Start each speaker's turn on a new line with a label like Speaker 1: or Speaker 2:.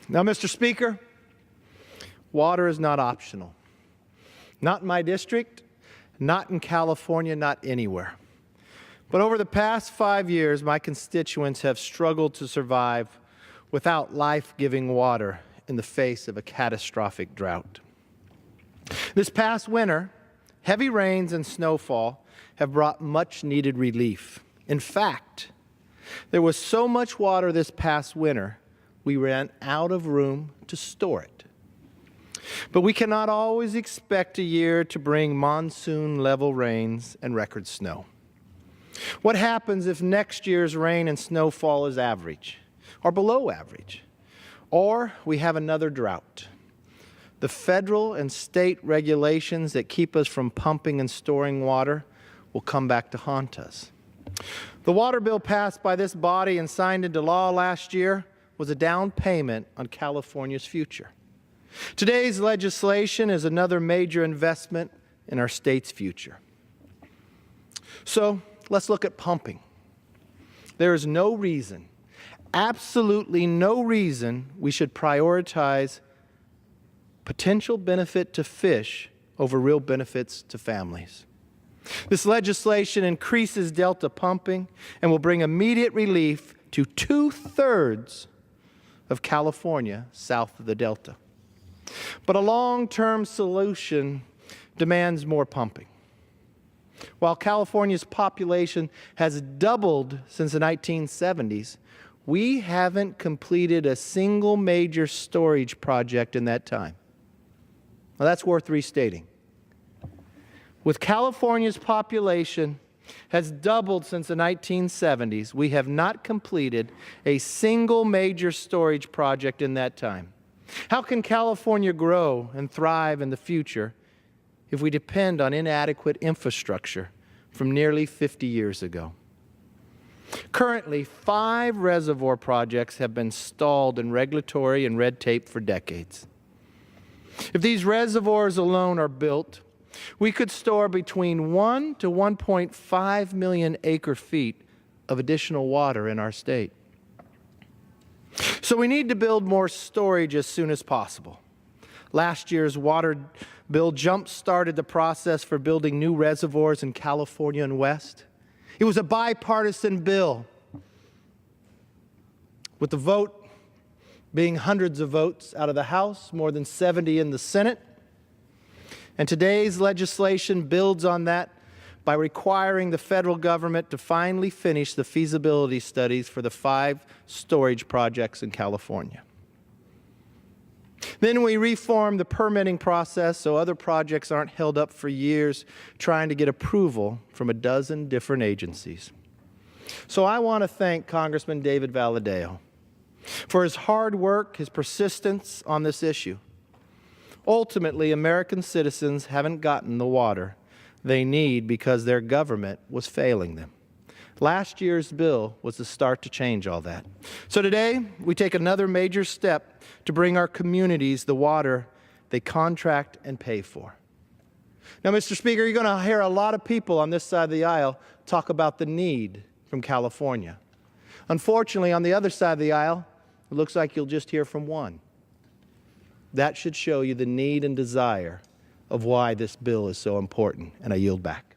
Speaker 1: Now, Mr. Speaker, water is not optional. Not in my district, not in California, not anywhere. But over the past 5 years, my constituents have struggled to survive without life-giving water in the face of a catastrophic drought. This past winter, heavy rains and snowfall have brought much-needed relief. In fact, there was so much water this past winter, we ran out of room to store it. But we cannot always expect a year to bring monsoon-level rains and record snow. What happens if next year's rain and snowfall is average or below average, or we have another drought? The federal and state regulations that keep us from pumping and storing water will come back to haunt us. The water bill passed by this body and signed into law last year was a down payment on California's future. Today's legislation is another major investment in our state's future. So let's look at pumping. There is no reason, absolutely no reason, we should prioritize potential benefit to fish over real benefits to families. This legislation increases Delta pumping and will bring immediate relief to 2/3 of California south of the Delta. But a long-term solution demands more pumping. While California's population has doubled since the 1970s, we haven't completed a single major storage project in that time. Now, that's worth restating. With California's population has doubled since the 1970s, we have not completed a single major storage project in that time. How can California grow and thrive in the future if we depend on inadequate infrastructure from nearly 50 years ago? Currently, 5 reservoir projects have been stalled in regulatory and red tape for decades. If these reservoirs alone are built, we could store between 1 to 1.5 million acre-feet of additional water in our state. So we need to build more storage as soon as possible. Last year's water bill jump-started the process for building new reservoirs in California and West. It was a bipartisan bill, with the vote being hundreds of votes out of the House, more than 70 in the Senate. And today's legislation builds on that by requiring the federal government to finally finish the feasibility studies for the 5 storage projects in California. Then we reform the permitting process so other projects aren't held up for years trying to get approval from a dozen different agencies. So I want to thank Congressman David Valadao for his hard work, his persistence on this issue. Ultimately, American citizens haven't gotten the water they need because their government was failing them. Last year's bill was the start to change all that. So today, we take another major step to bring our communities the water they contract and pay for. Now, Mr. Speaker, you're going to hear a lot of people on this side of the aisle talk about the need from California. Unfortunately, on the other side of the aisle, it looks like you'll just hear from one. That should show you the need and desire of why this bill is so important, and I yield back.